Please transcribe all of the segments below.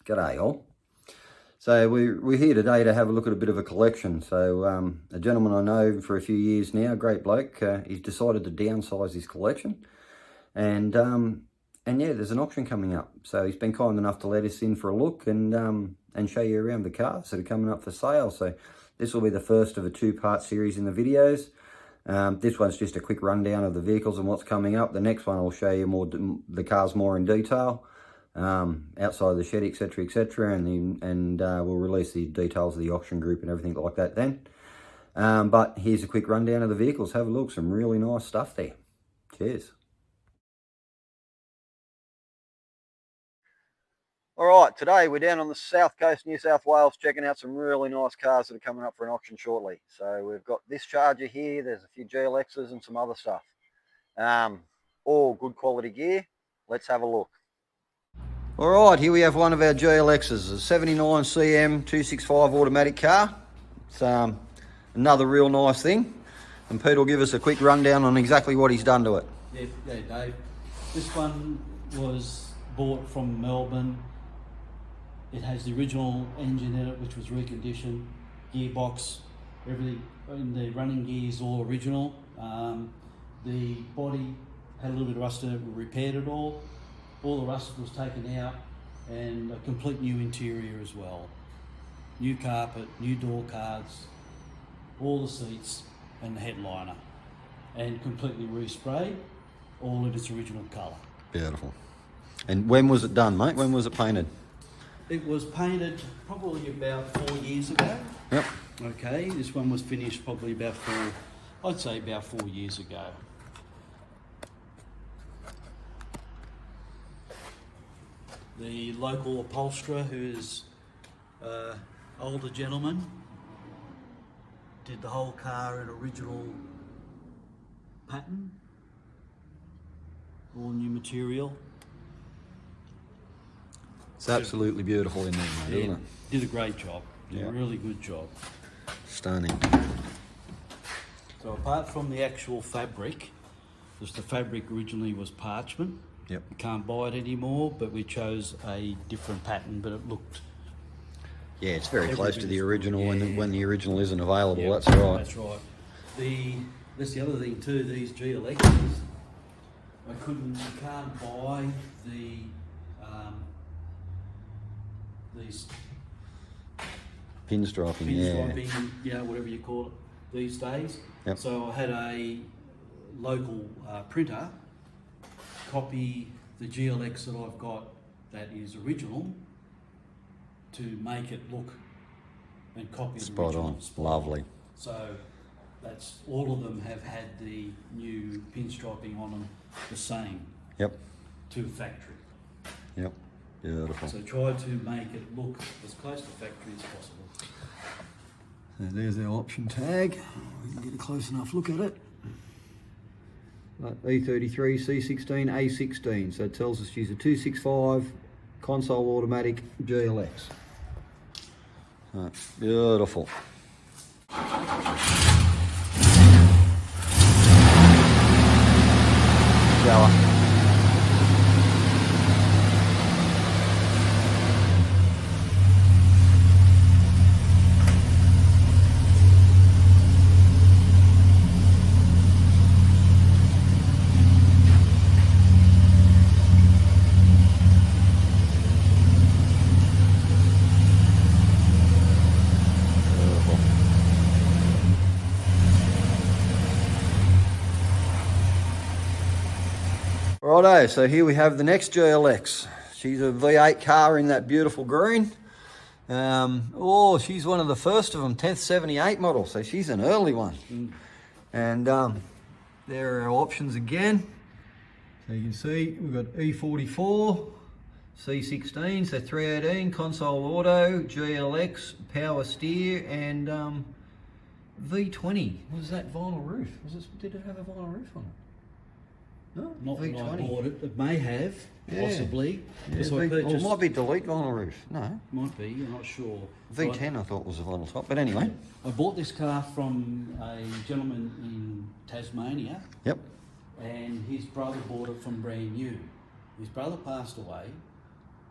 G'day all. So we're here today to have a look at a bit of a collection. So a gentleman I know for a few years now, great bloke, he's decided to downsize his collection, and yeah, there's an auction coming up. So he's been kind enough to let us in for a look and show you around the cars that are coming up for sale. So this will be the first of a two-part series in the videos. This one's just a quick rundown of the vehicles and what's coming up. The next one will show you the cars more in detail, outside of the shed, etc, and we'll release the details of the auction group and everything like that then. But here's a quick rundown of the vehicles. Have a look, some really nice stuff there. Cheers. Alright, today we're down on the south coast, New South Wales, checking out some really nice cars that are coming up for an auction shortly. So we've got this Charger here, there's a few GLXs and some other stuff. All good quality gear. Let's have a look. Alright, here we have one of our GLXs, a 79 CM 265 automatic car. It's another real nice thing. And Pete will give us a quick rundown on exactly what he's done to it. Yeah, Dave. This one was bought from Melbourne. It has the original engine in it, which was reconditioned, gearbox, everything in the running gear is all original. The body had a little bit of rust in it, we repaired it all. All the rust was taken out and a complete new interior as well. New carpet, new door cards, all the seats and the headliner. And completely resprayed, all in its original colour. Beautiful. And when was it done, mate? When was it painted? It was painted probably about 4 years ago. Yep. Okay, this one was finished probably about 4 years ago. The local upholsterer, who's an older gentleman, did the whole car in original pattern, all new material. It's absolutely beautiful in there, mate, isn't it? Did a great job, did a really good job. Stunning. So apart from the actual fabric, because the fabric originally was parchment. Yep. You can't buy it anymore, but we chose a different pattern, but it looked... Yeah, it's very close to the original when the original isn't available, Yep, that's right. That's right. That's the other thing too, these GLXs, you can't buy these Pinstriping, yeah, whatever you call it these days. Yep. So I had a local printer copy the GLX that I've got that is original to make it look and copy the original. Spot on, lovely. So that's all of them have had the new pinstriping on them the same. Yep. To factory. Yep. Beautiful. So try to make it look as close to factory as possible. So there's our option tag. We can get a close enough look at it. E33 C16 A16. So it tells us she's a 265 console automatic GLX. Beautiful. Shower. Righto, so here we have the next GLX. She's a V8 car in that beautiful green. She's one of the first of them, 10th 78 model, so she's an early one. And there are our options again. So you can see we've got E44, C16, so 318, console auto, GLX, power steer, and V20. Was that vinyl roof? Did it have a vinyl roof on it? No, not V20. when I bought it. It may have, possibly. Yeah, or it might be delete vinyl roof. No. Might be, I'm not sure. V10 I thought was a vinyl top, but anyway. I bought this car from a gentleman in Tasmania. Yep. And his brother bought it from brand new. His brother passed away.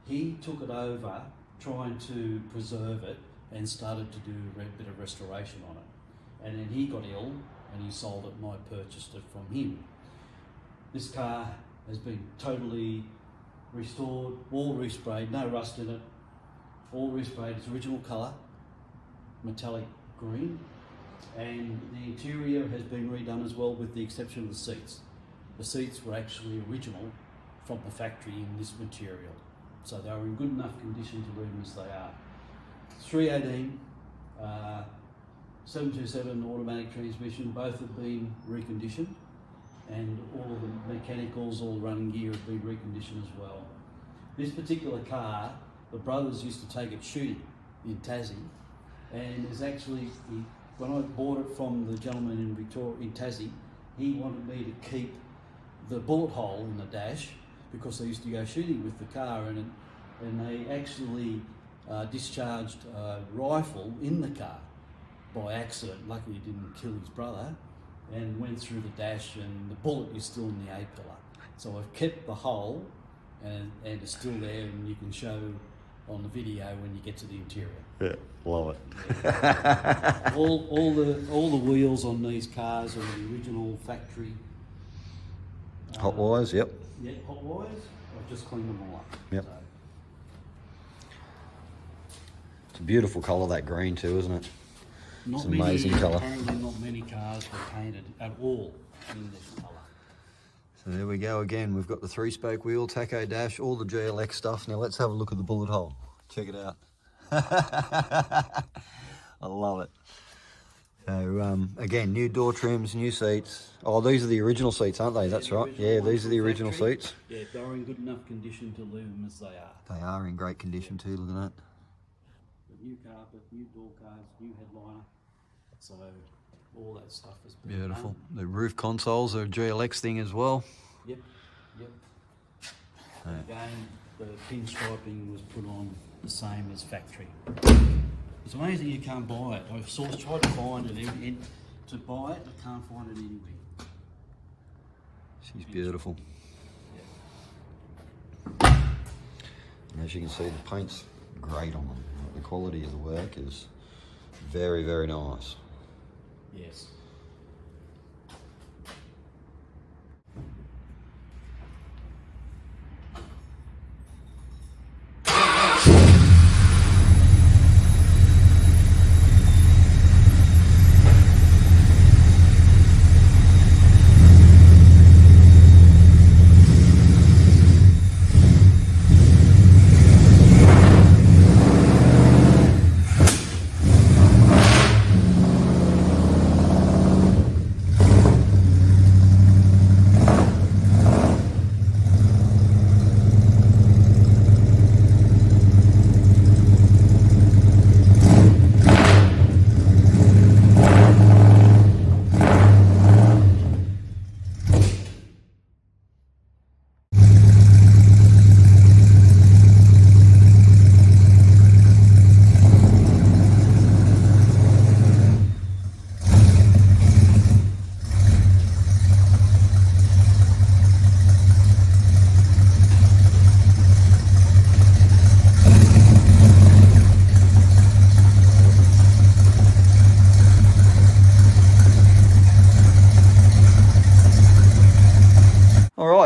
He took it over trying to preserve it and started to do a bit of restoration on it. And then he got ill and he sold it and I purchased it from him. This car has been totally restored, all resprayed, no rust in it, all resprayed, its original colour, metallic green, and the interior has been redone as well with the exception of the seats. The seats were actually original from the factory in this material, so they were in good enough condition to leave them as they are. 318, 727 automatic transmission, both have been reconditioned, and all of the mechanicals, all the running gear have been reconditioned as well. This particular car, the brothers used to take it shooting in Tassie, and is actually, when I bought it from the gentleman in Victoria, in Tassie, he wanted me to keep the bullet hole in the dash because they used to go shooting with the car and they actually discharged a rifle in the car by accident. Luckily it didn't kill his brother, and went through the dash and the bullet is still in the A-pillar. So I've kept the hole and it's still there, and you can show on the video when you get to the interior. Yeah, love it. Yeah. all the wheels on these cars are the original factory. Hot wires, yep. Yeah, hot wires. I've just cleaned them all up. Yep. So. It's a beautiful colour, that green too, isn't it? It's an amazing colour. Apparently not many cars were painted at all in this colour. So there we go again. We've got the 3-spoke wheel, tacho dash, all the GLX stuff. Now let's have a look at the bullet hole. Check it out. I love it. So again, new door trims, new seats. Oh, these are the original seats, aren't they? That's right. Yeah, these are the original seats. Yeah, they're in good enough condition to leave them as they are. They are in great condition too, look at that. New carpet, new door cards, new headliner. So all that stuff is beautiful. Beautiful. The roof consoles are a GLX thing as well. Yep. Again, the pinstriping was put on the same as factory. It's amazing you can't buy it. I've tried to find it to buy it, I can't find it anywhere. She's beautiful. Yeah. And as you can see, the paint's great on them. The quality of the work is very, very nice. Yes.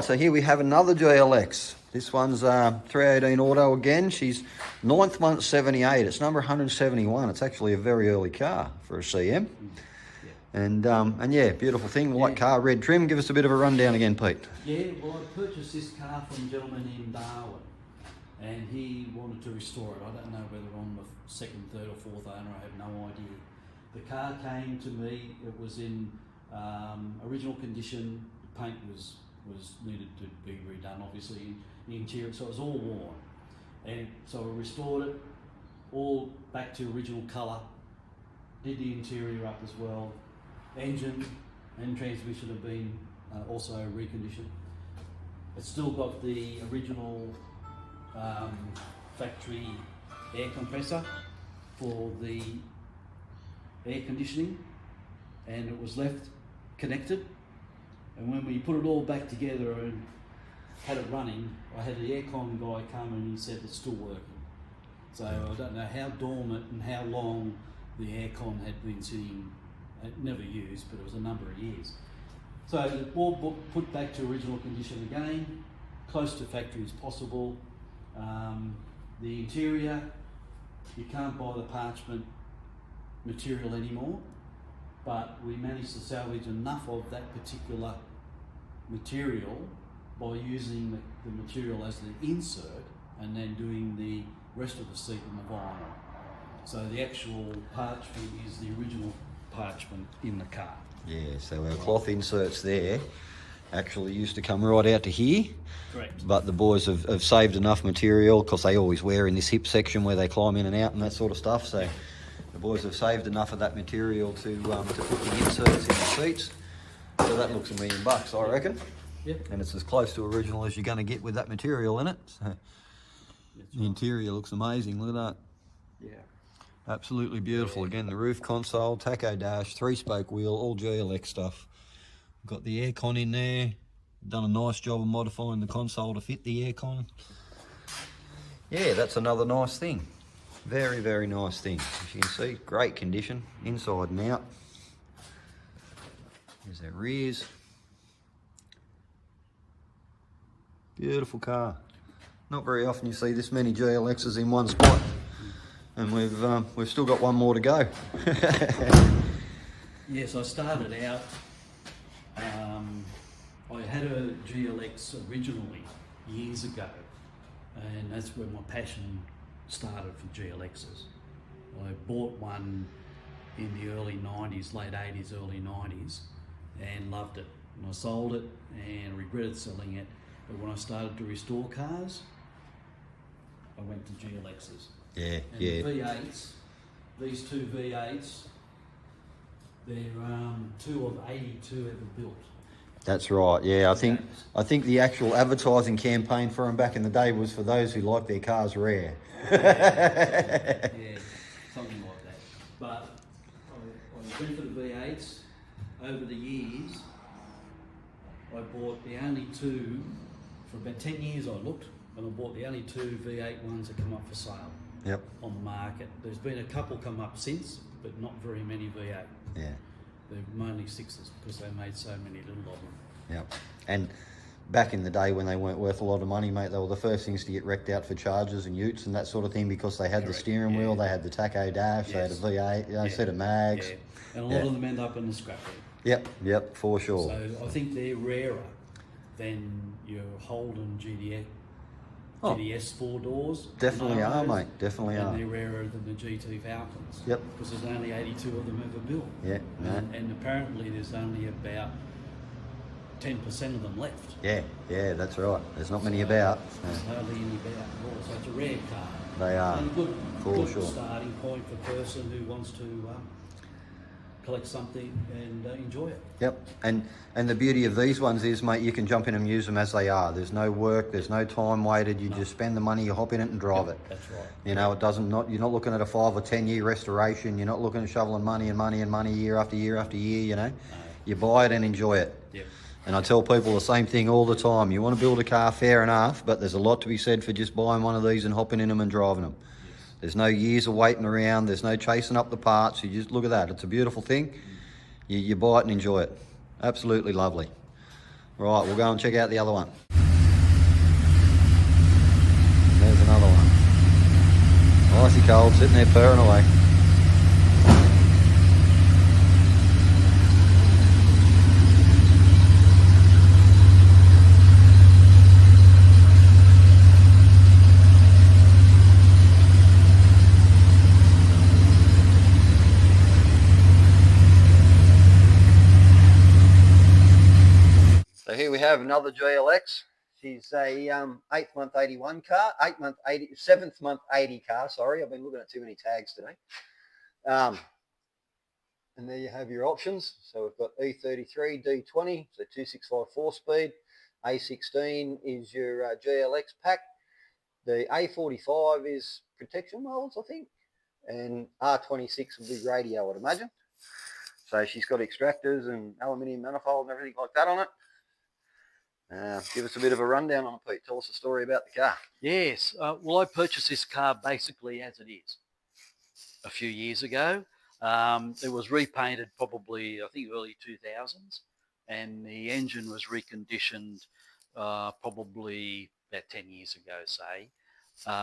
So here we have another GLX. This one's 318 auto again. She's 9th month 78. It's number 171. It's actually a very early car for a CM. And yeah, beautiful thing. White car, red trim. Give us a bit of a rundown again, Pete. Yeah, well, I purchased this car from a gentleman in Darwin, and he wanted to restore it. I don't know whether I'm the second, third, or fourth owner. I have no idea. The car came to me. It was in original condition. The paint was needed to be redone, obviously, in the interior, so it was all worn. And so I restored it all back to original colour, did the interior up as well. Engine and transmission have been also reconditioned. It's still got the original factory air compressor for the air conditioning, and it was left connected. And when we put it all back together and had it running, I had the aircon guy come and he said it's still working. So I don't know how dormant and how long the aircon had been sitting, never used, but it was a number of years. So the board put back to original condition again, close to factory as possible. The interior, you can't buy the parchment material anymore, but we managed to salvage enough of that particular material by using the material as the insert and then doing the rest of the seat in the vinyl. So the actual parchment is the original parchment in the car. Yeah, so our cloth inserts there actually used to come right out to here. Correct. But the boys have saved enough material, because they always wear in this hip section where they climb in and out and that sort of stuff. So the boys have saved enough of that material to put the inserts in the seats. So that looks $1 million, I reckon. Yep. And it's as close to original as you're going to get with that material in it. So the interior looks amazing. Look at that. Yeah. Absolutely beautiful. Again, the roof console, tacho dash, 3-spoke wheel, all GLX stuff. Got the aircon in there. Done a nice job of modifying the console to fit the aircon. Yeah, that's another nice thing. Very, very nice thing. As you can see, great condition, inside and out. There's our rears. Beautiful car. Not very often you see this many GLXs in one spot. And we've still got one more to go. Yes, I started out, I had a GLX originally years ago, and that's where my passion started for GLXs. I bought one in the early 90s, late 80s, early 90s, and loved it. And I sold it and regretted selling it, but when I started to restore cars, I went to GLXs. Yeah, And yeah. the V8s, these two V8s, they're 2 of 82 ever built. That's right. Yeah, I think the actual advertising campaign for them back in the day was for those who like their cars rare. Yeah, something like that. But I went for the V8s. Over the years, I bought the only two, for about 10 years I looked, and I bought the only 2 V8 ones that come up for sale. Yep. On the market. There's been a couple come up since, but not very many V8. Yeah. They're mainly 6s because they made so many little of them. Yep. And back in the day when they weren't worth a lot of money, mate, they were the first things to get wrecked out for chargers and utes and that sort of thing, because they had Correct. the steering wheel, they had the tacho dash, they had a V8, a set of mags. Yeah. And a lot of them end up in the scrap heap. Yep, for sure. So I think they're rarer than your Holden GDS 4 doors. Definitely are, mate. Definitely are. And they're rarer than the GT Falcons. Yep. Because there's only 82 of them ever built. Yeah. And apparently there's only about 10% of them left. Yeah, that's right. There's not many about. There's hardly any about at all. So it's a rare car. They are. And a good sure. starting point for a person who wants to collect something and enjoy it. Yep, and the beauty of these ones is, mate, you can jump in and use them as they are. There's no work, there's no time waited. You just spend the money, you hop in it and drive it. That's right. You know, you're not looking at a 5 or 10 year restoration. You're not looking at shoveling money year after year after year. You know, you buy it and enjoy it. Yep. And I tell people the same thing all the time. You want to build a car, fair enough, but there's a lot to be said for just buying one of these and hopping in them and driving them. Yes. There's no years of waiting around. There's no chasing up the parts. You just look at that. It's a beautiful thing. You buy it and enjoy it. Absolutely lovely. Right, we'll go and check out the other one. There's another one. Icy cold, sitting there purring away. So here we have another GLX. She's a 8th month 81 car, 7th month 80 car. Sorry, I've been looking at too many tags today. And there you have your options. So we've got E33, D20, so 265 4-speed. A16 is your GLX pack. The A45 is protection molds, I think. And R26 will be radio, I'd imagine. So she's got extractors and aluminium manifold and everything like that on it. Give us a bit of a rundown on it, Pete. Tell us a story about the car. Yes. Well, I purchased this car basically as it is a few years ago. It was repainted probably, I think, early 2000s, and the engine was reconditioned probably about 10 years ago, say.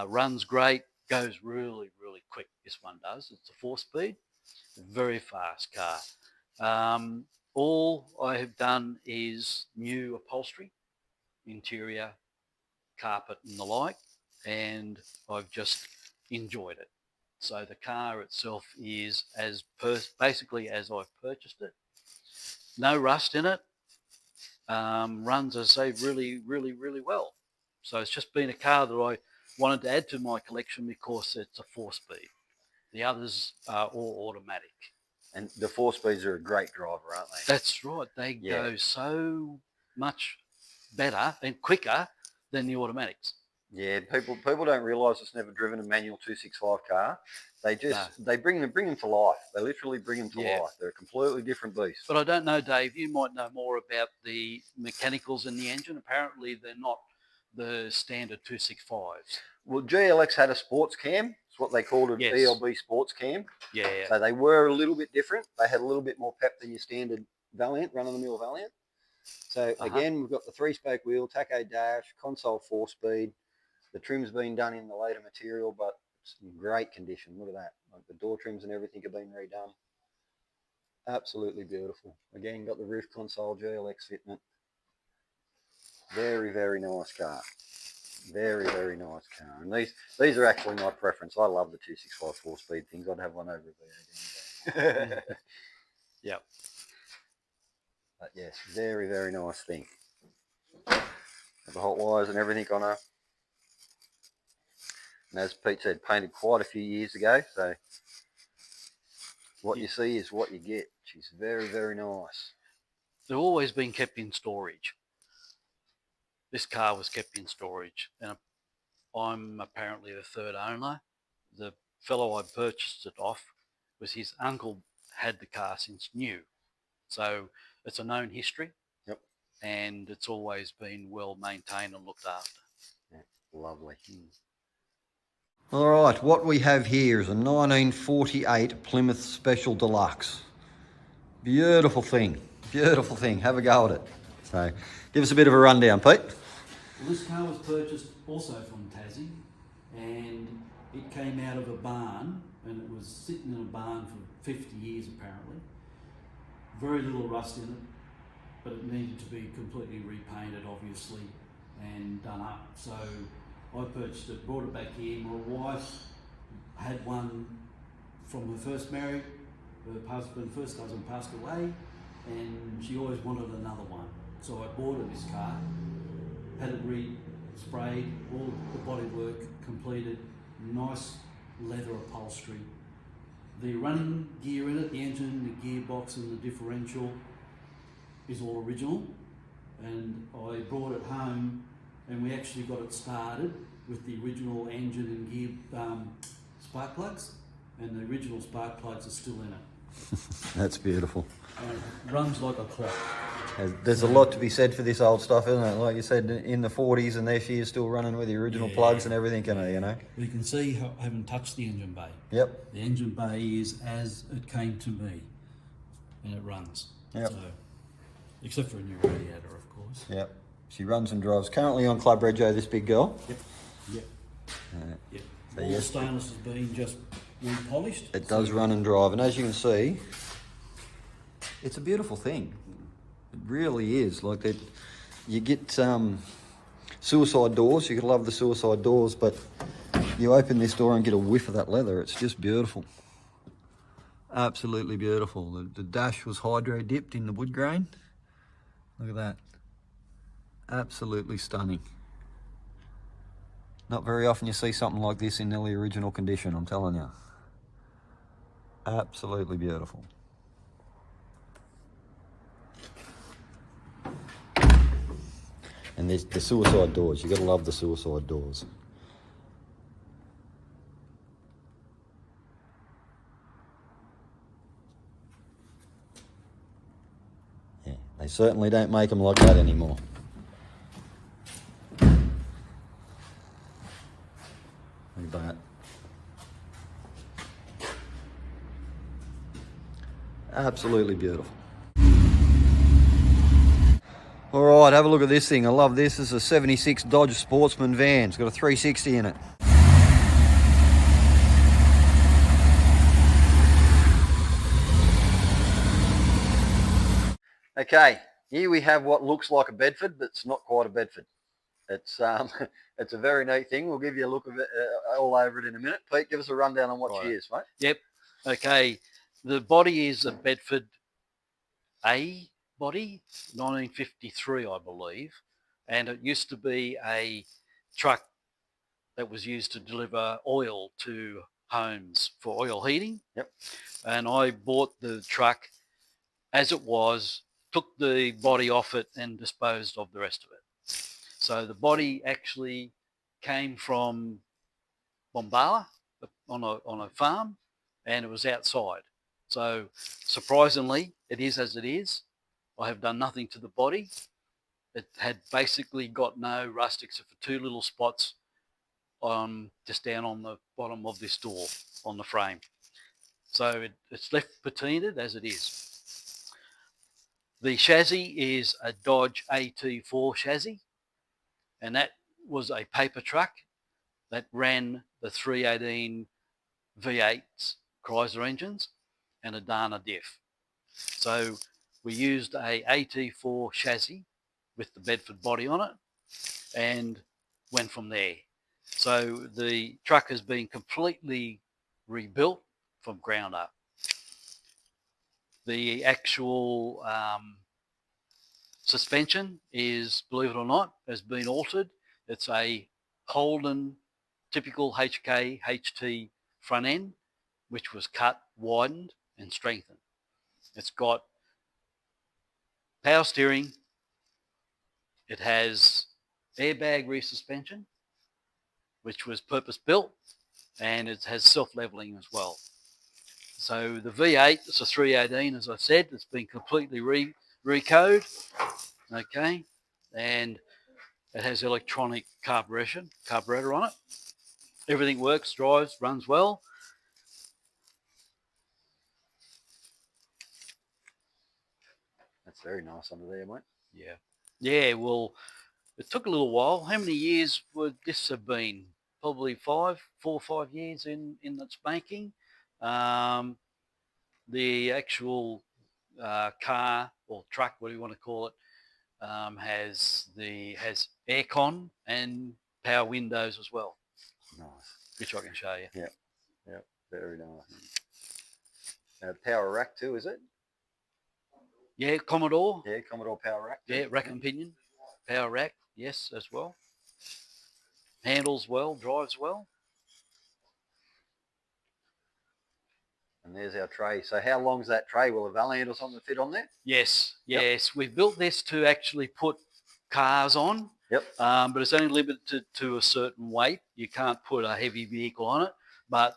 Runs great, goes really, really quick. This one does. It's a 4-speed, very fast car. All I have done is new upholstery, interior, carpet, and the like, and I've just enjoyed it. So the car itself is basically as I've purchased it. No rust in it. Runs, as I say, really, really, really well. So it's just been a car that I wanted to add to my collection because it's a 4-speed. The others are all automatic. And the 4-speeds are a great driver, aren't they? That's right. They go so much better and quicker than the automatics. Yeah, people don't realise it's never driven a manual 265 car. They bring them to life. They literally bring them to life. They're a completely different beast. But I don't know, Dave. You might know more about the mechanicals in the engine. Apparently, they're not the standard 265s. Well, GLX had a sports cam. It's what they called an ELB sports cam. Yeah. So they were a little bit different. They had a little bit more pep than your standard Valiant, run-of-the-mill Valiant. So again, we've got the 3-spoke wheel, tacho dash, console 4-speed. The trim's been done in the later material, but it's in great condition. Look at that. Like the door trims and everything have been redone. Absolutely beautiful. Again, got the roof console, GLX fitment. Very, very nice car. Very, very nice car. And these are actually my preference. I love the 265 4-speed things. I'd have one over a V8 any day. Yep. But yes, very, very nice thing. Got the hot wires and everything on her. And as Pete said, painted quite a few years ago. So what you see is what you get. She's very, very nice. They've always been kept in storage. This car was kept in storage, and I'm apparently the third owner. The fellow I purchased it off was his uncle had the car since new. So it's a known history. Yep. And it's always been well maintained and looked after. Yeah, lovely. All right, what we have here is a 1948 Plymouth Special Deluxe. Beautiful thing, beautiful thing. Have a go at it. So, give us a bit of a rundown, Pete. Well, this car was purchased also from Tassie, and it came out of a barn, and it was sitting in a barn for 50 years apparently. Very little rust in it, but it needed to be completely repainted, obviously, and done up. So I purchased it, brought it back here. My wife had one from her first marriage. Her first husband passed away, and she always wanted another one. So I bought her this car, had it re-sprayed, all the bodywork completed, nice leather upholstery. The running gear in it, the engine, the gearbox and the differential is all original. And I brought it home and we actually got it started with the original engine and gear spark plugs, and the original spark plugs are still in it. That's beautiful. And it runs like a clock. There's a lot to be said for this old stuff, isn't it? Like you said, in the 40s, and there she is still running with the original plugs and everything, you know? You can see how I haven't touched the engine bay. Yep. The engine bay is as it came to me, and it runs. Yep. So, except for a new radiator, of course. Yep. She runs and drives. Currently on Club Rego, this big girl. Yep. Yep. Yep. So All the stainless has been just repolished. It does run and drive, and as you can see, it's a beautiful thing. It really is. Like that, you get suicide doors. You could love the suicide doors, but you open this door and get a whiff of that leather. It's just beautiful. Absolutely beautiful. The dash was hydro dipped in the wood grain. Look at that. Absolutely stunning. Not very often you see something like this in nearly original condition, I'm telling you. Absolutely beautiful. And there's the suicide doors. You gotta love the suicide doors. Yeah, they certainly don't make them like that anymore. Absolutely beautiful. All right, have a look at this thing. I love this. This is a 76 Dodge Sportsman van. It's got a 360 in it. Okay, here we have what looks like a Bedford, but it's not quite a Bedford. It's it's a very neat thing. We'll give you a look of it all over it in a minute. Pete, give us a rundown on what she is, mate. Yep. Okay. The body is a Bedford A body, 1953, I believe, and it used to be a truck that was used to deliver oil to homes for oil heating. Yep. And I bought the truck as it was, took the body off it, and disposed of the rest of it. So the body actually came from Bombala on a farm, and it was outside. So surprisingly, it is as it is. I have done nothing to the body. It had basically got no rust except for two little spots just down on the bottom of this door on the frame. So it's left patinted as it is. The chassis is a Dodge AT4 chassis, and that was a paper truck that ran the 318 V8s Chrysler engines and a Dana diff. So we used a AT4 chassis with the Bedford body on it and went from there. So the truck has been completely rebuilt from ground up. The actual suspension is, believe it or not, has been altered. It's a Holden typical HK HT front end, which was cut, widened and strengthened. It's got power steering. It has airbag rear suspension, which was purpose built, and it has self-leveling as well. So the V8, it's a 318, as I said, it's been completely recode, okay, and it has electronic carburetor on it. Everything works, drives, runs well. That's very nice under there, mate. Yeah. Yeah, well, it took a little while. How many years would this have been? Probably 4 or 5 years in its making. The actual car or truck, what do you want to call it, has aircon and power windows as well. Nice. Which I can show you. Yep. Yep. Very nice. Power rack too, is it? Yeah, Commodore. Yeah, Commodore power rack. Yeah, rack and pinion. Power rack, yes, as well. Handles well, drives well. And there's our tray. So how long's that tray? Will a Valiant or something fit on there? Yes, Yep. yes. We've built this to actually put cars on. Yep. But it's only limited to a certain weight. You can't put a heavy vehicle on it. But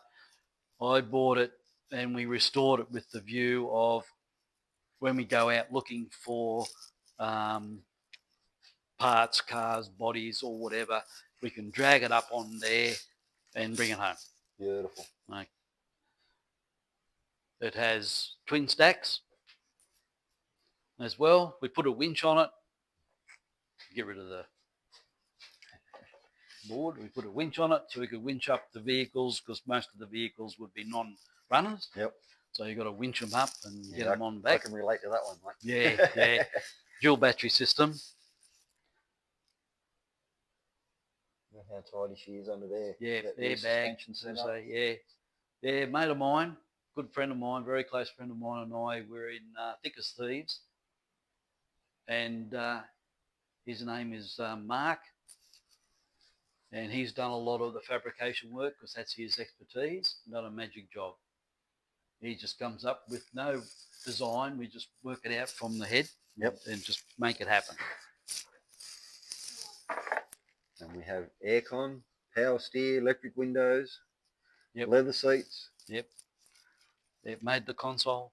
I bought it and we restored it with the view of when we go out looking for parts, cars, bodies or whatever, we can drag it up on there and bring it home. Beautiful. Like, it has twin stacks as well. We put a winch on it. Get rid of the board. We put a winch on it so we could winch up the vehicles because most of the vehicles would be non-runners. Yep. So you've got to winch them up and get them on back. I can relate to that one, mate. Yeah, yeah. Dual battery system. Look how tidy she is under there. Yeah, That airbag. suspension So, setup. yeah, mate of mine, good friend of mine, very close friend of mine, and I were in thick as thieves. And his name is Mark, and he's done a lot of the fabrication work because that's his expertise. Not a magic job. He just comes up with no design. We just work it out from the head. Yep. And just make it happen. And we have aircon, power steer, electric windows, Yep. leather seats. Yep. It made the console.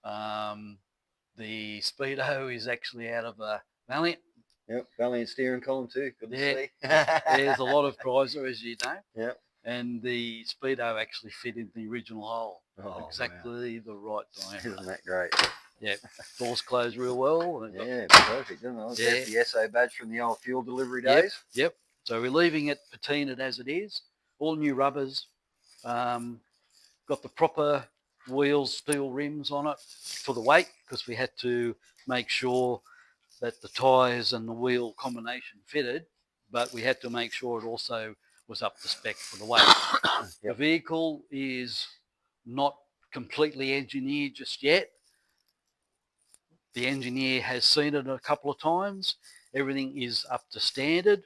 The Speedo is actually out of a Valiant. Yep, Valiant steering column too. Good to see. There's a lot of Chrysler, as you know. Yep. and the speedo actually fit in the original hole. Oh, Exactly the right diameter. Isn't that great? Yeah, doors closed real well. And Yeah, perfect, isn't it? Yeah. There's the SO badge from the old fuel delivery Yep, days. yep. So we're leaving it patinaed as it is. All new rubbers. Got the proper wheels, steel rims on it for the weight, because we had to make sure that the tyres and the wheel combination fitted, but we had to make sure it also was up to spec for the weight. The vehicle is not completely engineered just yet. The engineer has seen it a couple of times. Everything is up to standard.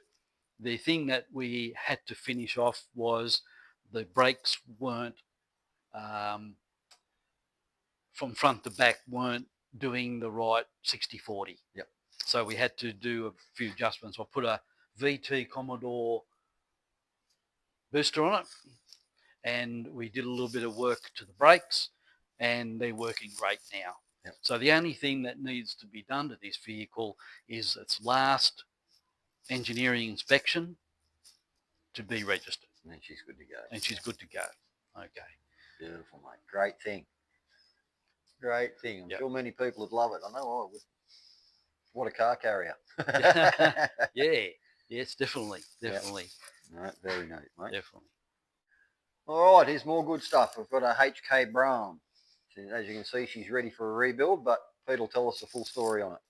The thing that we had to finish off was the brakes weren't, from front to back, weren't doing the right 60/40. Yep. So we had to do a few adjustments. I put a VT Commodore booster on it, and we did a little bit of work to the brakes, and they're working great now. Yep. So the only thing that needs to be done to this vehicle is its last engineering inspection to be registered. And then she's good to go. And she's good to go. Okay. Beautiful, mate. Great thing. Great thing. I'm Yep. sure many people would love it. I know I would. What a car carrier. Yeah. Yes, definitely. Definitely. No, very neat, mate. Definitely. All right, here's more good stuff. We've got a HK Brougham. As you can see, she's ready for a rebuild, but Pete will tell us the full story on it.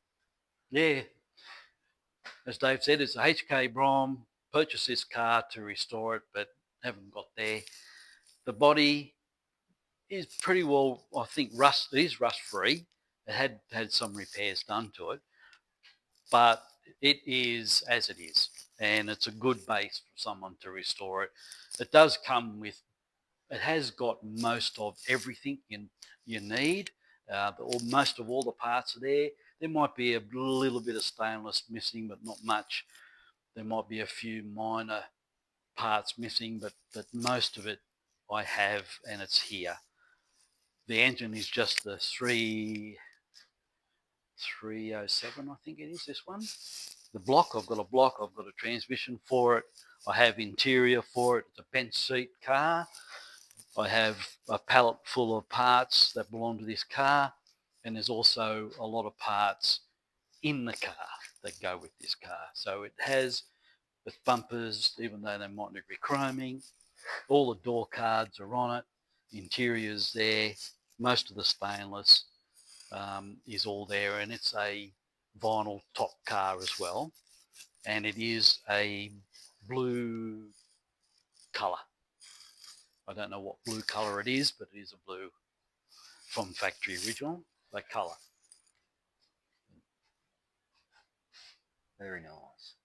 Yeah. As Dave said, it's a HK Brougham. Purchased this car to restore it, but haven't got there. The body is pretty well, I think, it is rust free. It had some repairs done to it, but it is as it is, and it's a good base for someone to restore it. It does come with, it has got most of everything you need. Most of all the parts are there. There might be a little bit of stainless missing, but not much. There might be a few minor parts missing, but most of it I have, and it's here. The engine is just the 307, I think it is, this one. The block, I've got a transmission for it. I have interior for it. It's a bench seat car. I have a pallet full of parts that belong to this car, and there's also a lot of parts in the car that go with this car. So it has the bumpers, even though they might need rechroming. All the door cards are on it. The interior's there. Most of the stainless is all there, and it's a vinyl top car as well. And it is a blue colour. I don't know what blue colour it is, but it is a blue from factory original, that colour. Very nice.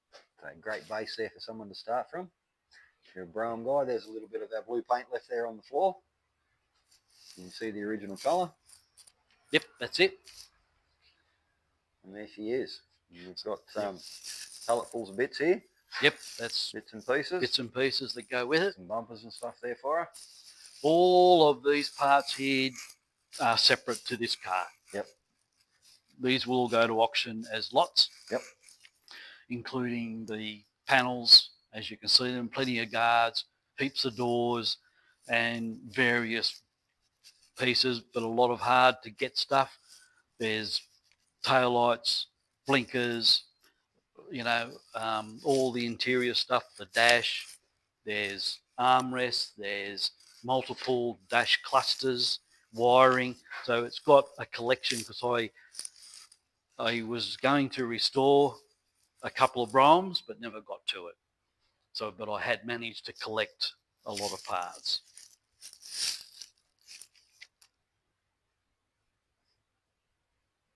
So great base there for someone to start from. If you're a Brougham guy, there's a little bit of our blue paint left there on the floor. You can see the original colour. Yep, that's it. And there she is. And we've got palletfuls of bits here. Yep, that's Bits and pieces. bits and pieces that go with it. Some bumpers and stuff there for her. All of these parts here are separate to this car. Yep. These will go to auction as lots. Yep. Including the panels, as you can see them, plenty of guards, heaps of doors, and various pieces, but a lot of hard to get stuff. There's taillights, blinkers, all the interior stuff, the dash. There's armrests, there's multiple dash clusters, wiring. So it's got a collection, because I was going to restore a couple of Brahms, but never got to it. But I had managed to collect a lot of parts.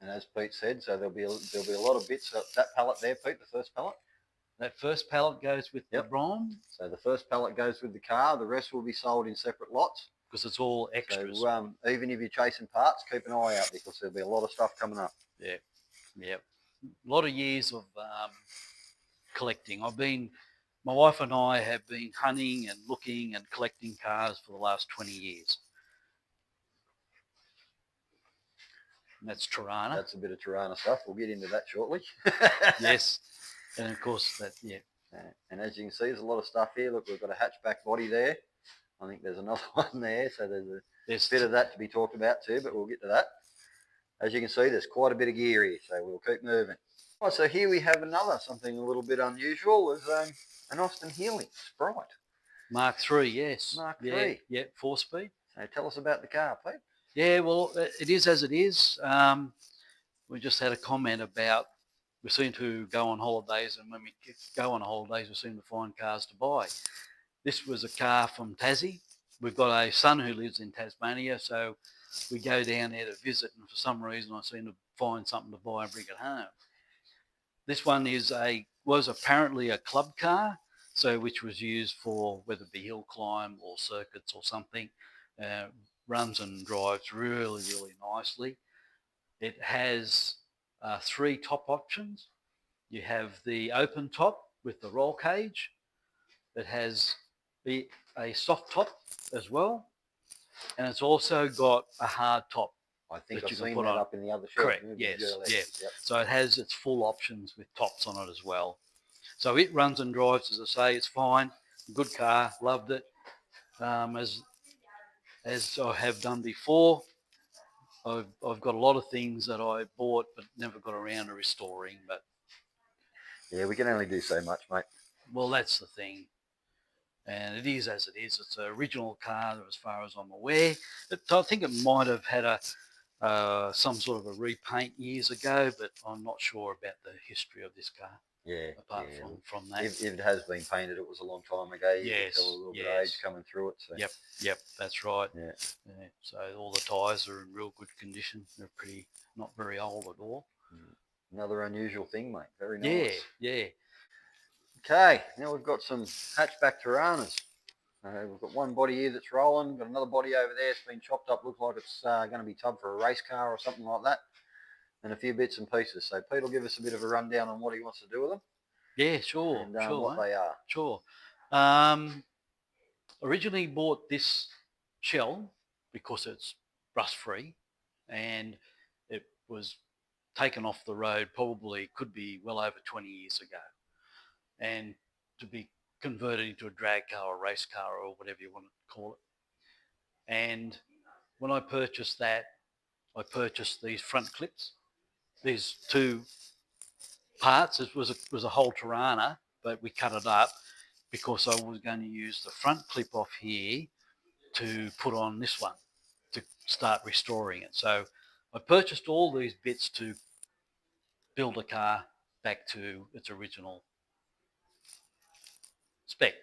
And as Pete said, so there'll be a lot of bits. That pallet there, Pete, the first pallet. That first pallet goes with the Brougham. So the first pallet goes with the car. The rest will be sold in separate lots. Because it's all extras. So even if you're chasing parts, keep an eye out, because there'll be a lot of stuff coming up. Yeah. A lot of years of collecting. My wife and I have been hunting and looking and collecting cars for the last 20 years. And that's That's a bit of Torana stuff. We'll get into that shortly. Yes. And of course, And as you can see, there's a lot of stuff here. Look, we've got a hatchback body there. I think there's another one there, so there's a bit of that to be talked about too, but we'll get to that. As you can see, there's quite a bit of gear here, so we'll keep moving. Right, so here we have something a little bit unusual, is an Austin Healey Sprite. Mark III, yes. Mark III. Yeah, 4-speed. So tell us about the car, Pete. Yeah, well, it is as it is. We just had a comment about we seem to go on holidays, and when we go on holidays, we seem to find cars to buy. This was a car from Tassie. We've got a son who lives in Tasmania, so we go down there to visit, and for some reason I seem to find something to buy and bring it home. This one was apparently a club car, so which was used for whether it be hill climb or circuits or something. Runs and drives really, really nicely. It has 3 top options. You have the open top with the roll cage. It has a soft top as well, and it's also got a hard top. I think that I've you can seen put that on. up in the other shelf. Correct, yes, yeah. Yep. So it has its full options with tops on it as well. So it runs and drives, as I say, it's fine. Good car, loved it. As I have done before, I've got a lot of things that I bought but never got around to restoring. But yeah, we can only do so much, mate. well, that's the thing. And it is as it is. It's an original car as far as I'm aware. I think it might have had some sort of a repaint years ago, but I'm not sure about the history of this car. Yeah. Apart from that. If it has been painted, it was a long time ago. You Yes. can tell a little bit of age coming through it. So. Yep, that's right. Yeah. So all the tyres are in real good condition. They're not very old at all. Another unusual thing, mate. Very nice. Yeah. Okay, now we've got some hatchback Toranas. We've got one body here that's rolling. Got another body over there. It's been chopped up. Looks like it's going to be tubbed for a race car or something like that. And a few bits and pieces. So Pete will give us a bit of a rundown on what he wants to do with them. Yeah, sure. And sure, what they are. Sure. Originally bought this shell because it's rust-free, and it was taken off the road probably could be well over 20 years ago. And to be converted into a drag car or race car or whatever you want to call it. And when I purchased that, I purchased these front clips, these 2 parts. It was a whole Torana, but we cut it up because I was going to use the front clip off here to put on this one to start restoring it. So I purchased all these bits to build a car back to its original spec.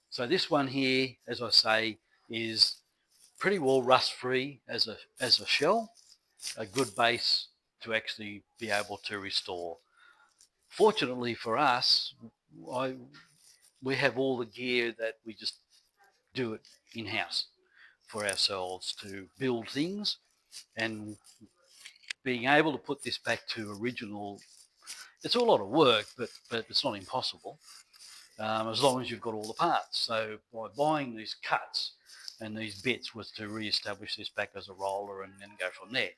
So this one here, as I say, is pretty well rust-free as a shell, a good base to actually be able to restore. Fortunately for us, we have all the gear that we just do it in-house for ourselves to build things, and being able to put this back to original, it's a lot of work, but it's not impossible. As long as you've got all the parts. So by buying these cuts and these bits was to re-establish this back as a roller and then go from there.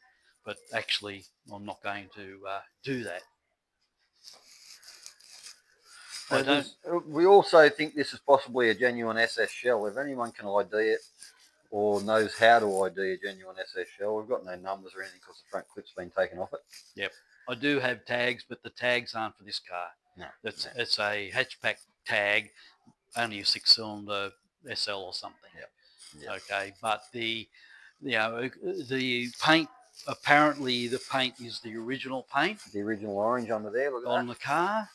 But actually, I'm not going to do that. We also think this is possibly a genuine SS shell. If anyone can ID it or knows how to ID a genuine SS shell, we've got no numbers or anything because the front clip's been taken off it. Yep. I do have tags, but the tags aren't for this car. No. It's a hatchback tag, only a 6-cylinder SL or something. Yep. Okay, but the paint, apparently the paint is the original paint. The original orange under there, look at on the car.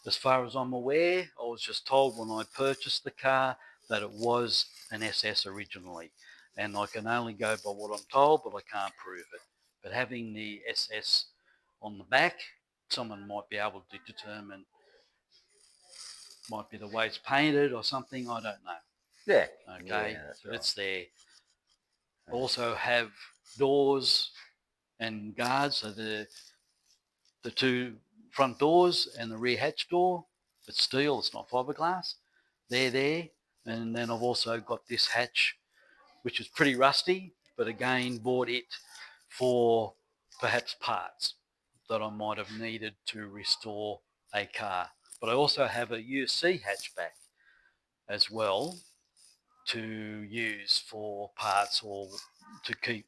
As far as I'm aware, I was just told when I purchased the car that it was an SS originally. And I can only go by what I'm told, but I can't prove it. But having the SS on the back, someone might be able to determine, might be the way it's painted or something, I don't know. Yeah. Okay, yeah, that's but right. it's there. Also have doors and guards, so the 2 front doors and the rear hatch door. It's steel, it's not fiberglass. They're there. And then I've also got this hatch, which is pretty rusty, but again, bought it for perhaps parts that I might have needed to restore a car. But I also have a UC hatchback as well to use for parts or to keep.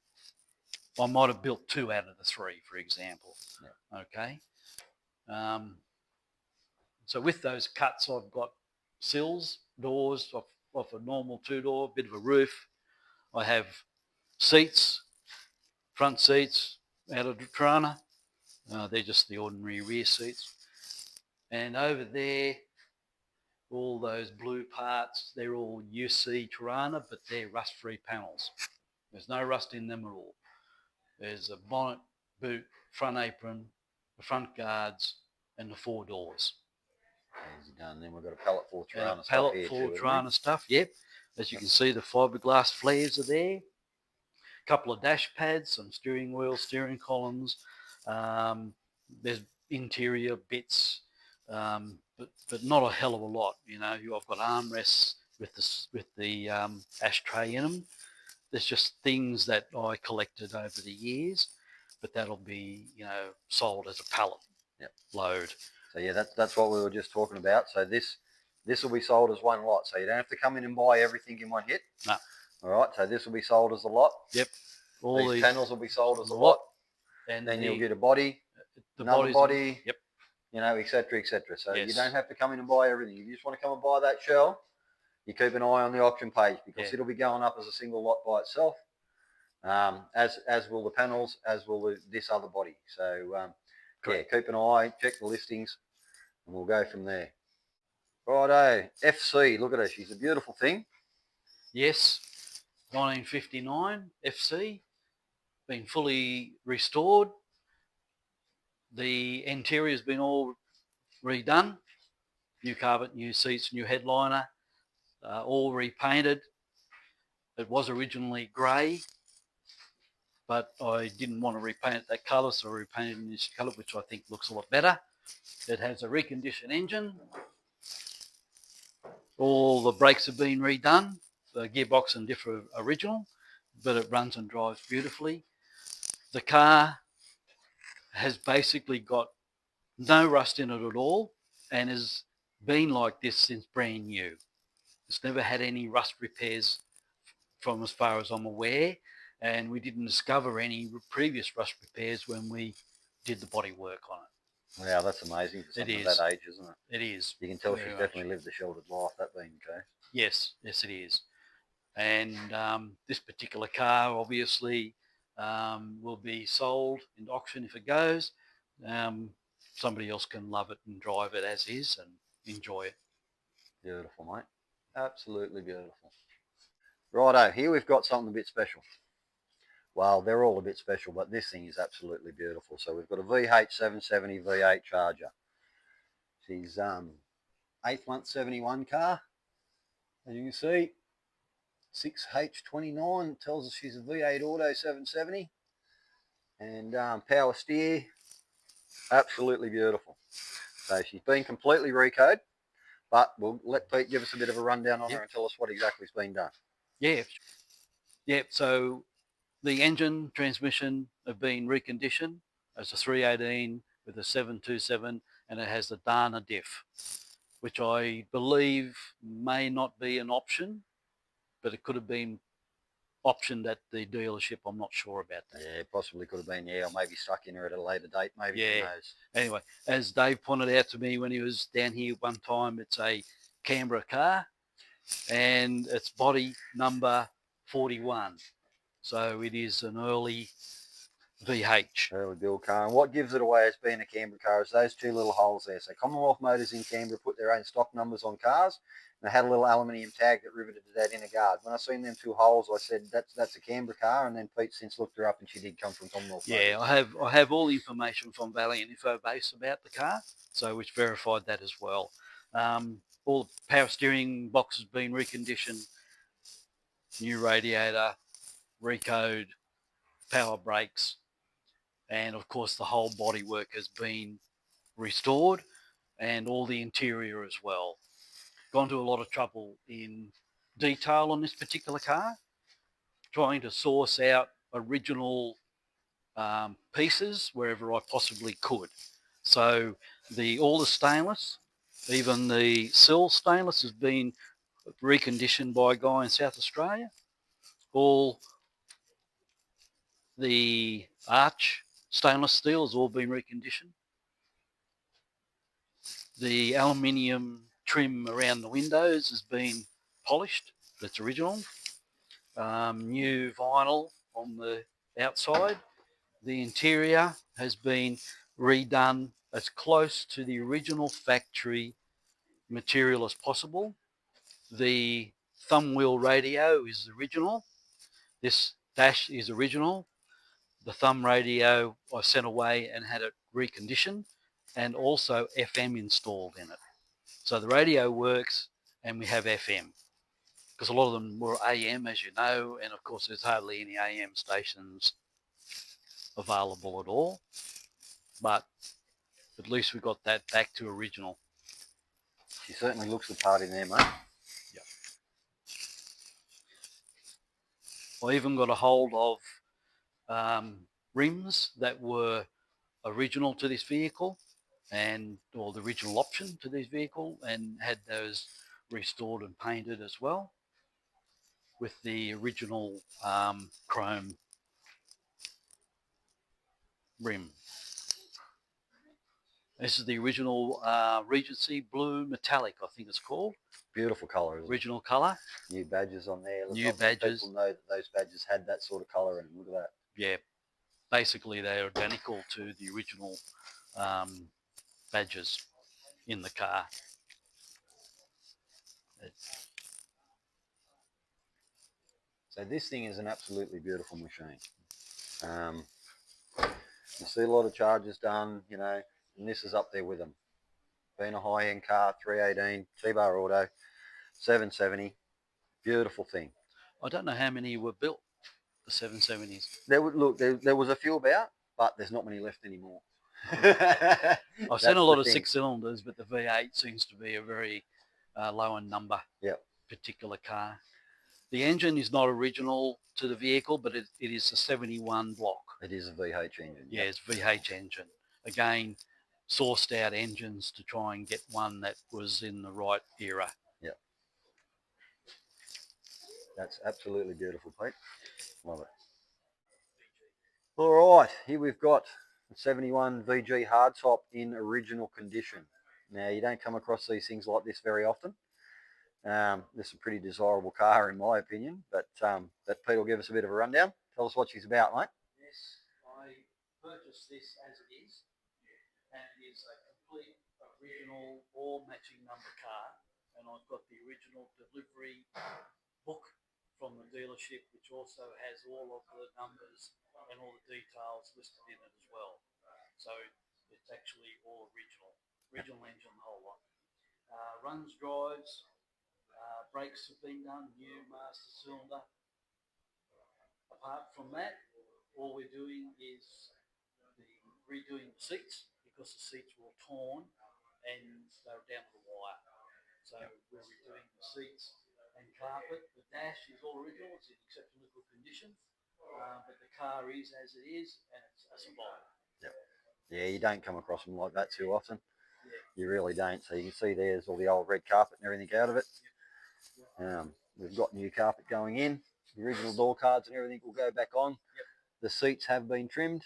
I might have built 2 out of the 3, for example. Yeah. Okay. So with those cuts, I've got sills, doors off a normal 2-door, bit of a roof. I have seats, front seats out of the Torana. They're just the ordinary rear seats. And over there, all those blue parts, they're all UC Torana, but they're rust-free panels. There's no rust in them at all. There's a bonnet, boot, front apron, the front guards, and the 4 doors. Easy done. Then we've got a pallet full of And Torana a stuff pallet here full too, of haven't we? Torana stuff, yep. As you can see, the fiberglass flares are there. A couple of dash pads, some steering wheels, steering columns. There's interior bits, but not a hell of a lot. You know, I've got armrests with the ashtray in them. There's just things that I collected over the years, but that'll be, you know, sold as a pallet load. So yeah, that's what we were just talking about. So this will be sold as one lot. So you don't have to come in and buy everything in one hit. No. All right. So this will be sold as a lot. Yep. All these panels will be sold as a lot. And then you'll get a body, another body. Yep. You know, etc., etc. So Yes. you don't have to come in and buy everything. If you just want to come and buy that shell, you keep an eye on the auction page because it'll be going up as a single lot by itself. As will the panels, as will this other body. So yeah, keep an eye, check the listings, and we'll go from there. Righto, FC, look at her. She's a beautiful thing. Yes, 1959 FC, been fully restored. The interior's been all redone. New carpet, new seats, new headliner, all repainted. It was originally grey, but I didn't want to repaint it that colour, so I repainted it in this colour, which I think looks a lot better. It has a reconditioned engine. All the brakes have been redone. The gearbox and diff are original, but it runs and drives beautifully. The car has basically got no rust in it at all and has been like this since brand new. It's never had any rust repairs from as far as I'm aware, and we didn't discover any previous rust repairs when we did the body work on it. Wow, that's amazing for something of that age, isn't it? It is. You can tell she's definitely lived a sheltered life, that being the case. Yes, yes it is. And this particular car obviously will be sold in auction if it goes. Somebody else can love it and drive it as is and enjoy it. Beautiful, mate. Absolutely beautiful. Righto, here we've got something a bit special. Well, they're all a bit special, but this thing is absolutely beautiful. So we've got a VH770 V8 Charger. She's 8th month 71 car. As you can see, 6H29 tells us she's a V8 Auto 770. And power steer, absolutely beautiful. So she's been completely recode, but we'll let Pete give us a bit of a rundown on her and tell us what exactly has been done. Yeah, so the engine, transmission have been reconditioned as a 318 with a 727, and it has the Dana diff, which I believe may not be an option, but it could have been optioned at the dealership. I'm not sure about that. Yeah, possibly could have been, or maybe stuck in her at a later date, maybe, who knows. Anyway, as Dave pointed out to me when he was down here one time, it's a Canberra car, and it's body number 41. So it is an early VH. Early build car. And what gives it away as being a Canberra car is those 2 little holes there. So Commonwealth Motors in Canberra put their own stock numbers on cars, and they had a little aluminium tag that riveted to that inner guard. When I seen them 2 holes, I said, that's a Canberra car, and then Pete since looked her up and she did come from Commonwealth Motors. Yeah, I have all the information from Valiant Info Base about the car, so which verified that as well. All the power steering box has been reconditioned, new radiator, recode, power brakes, and of course the whole bodywork has been restored and all the interior as well. Gone to a lot of trouble in detail on this particular car, trying to source out original pieces wherever I possibly could. So all the stainless Even the sill stainless has been reconditioned by a guy in South Australia. All the arch stainless steel has all been reconditioned. The aluminium trim around the windows has been polished. That's original. New vinyl on the outside. The interior has been redone as close to the original factory material as possible. The thumb wheel radio is original. This dash is original. The thumb radio I sent away and had it reconditioned, and also FM installed in it. So the radio works and we have FM, because a lot of them were AM, as you know, and of course there's hardly any AM stations available at all. But at least we got that back to original. She certainly looks the part in there, mate. Yep. I even got a hold of rims that were original to this vehicle, or the original option to this vehicle, and had those restored and painted as well with the original chrome rim. This is the original Regency Blue Metallic, I think it's called. Beautiful colour, isn't Original colour. New badges on there. New badges. People know that those badges had that sort of colour in them. Look at that. Yeah, basically they're identical to the original badges in the car. So this thing is an absolutely beautiful machine. You see a lot of charges done, you know, and this is up there with them. Being a high-end car, 318, T-bar auto, 770, beautiful thing. I don't know how many were built, the 770s. There was a few about, but there's not many left anymore. I've seen a lot of 6 cylinders, but the V8 seems to be a very low in number particular car. The engine is not original to the vehicle, but it is a 71 block. It is a VH engine. Yeah, it's VH engine. Again, sourced out engines to try and get one that was in the right era. Yeah. That's absolutely beautiful, Pete. Love it. All right, here we've got the 71 VG hardtop in original condition. Now, you don't come across these things like this very often. This is a pretty desirable car in my opinion, but Pete will give us a bit of a rundown. Tell us what she's about, mate. Yes, I purchased this as it is, and it is a complete original all matching number car, and I've got the original delivery book from the dealership, which also has all of the numbers and all the details listed in it as well. So it's actually all original engine, the whole lot. Runs, drives. Brakes have been done, new master cylinder. Apart from that, all we're doing is redoing the seats, because the seats were torn and they were down to the wire. So we're redoing the seats and carpet. The dash is all original, it's in exceptional condition, but the car is as it is, and it's a survivor. Yep. Yeah, you don't come across them like that too often. Yeah. You really don't. So you can see there's all the old red carpet and everything out of it. We've got new carpet going in. The original door cards and everything will go back on. Yep. The seats have been trimmed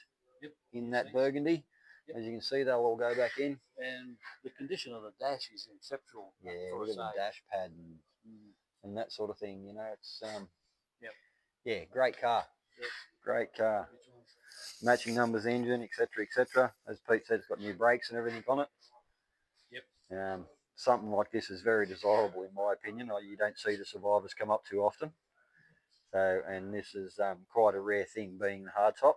in that burgundy. Yep. As you can see, they'll all go back in. And the condition of the dash is exceptional. Yeah, look at the dash pad and that sort of thing. You know, it's yeah, great car. Yep. Great car. Matching numbers, engine, etc., etc. As Pete said, it's got new brakes and everything on it. Yep. Something like this is very desirable in my opinion. You don't see the survivors come up too often. So, and this is quite a rare thing, being the hardtop.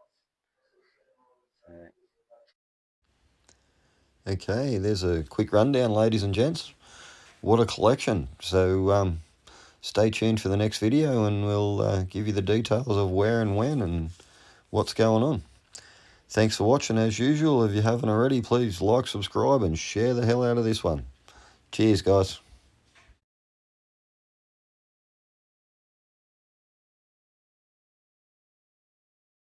Okay, there's a quick rundown, ladies and gents. What a collection. So stay tuned for the next video and we'll give you the details of where and when and what's going on. Thanks for watching as usual. If you haven't already, please like, subscribe and share the hell out of this one. Cheers, guys.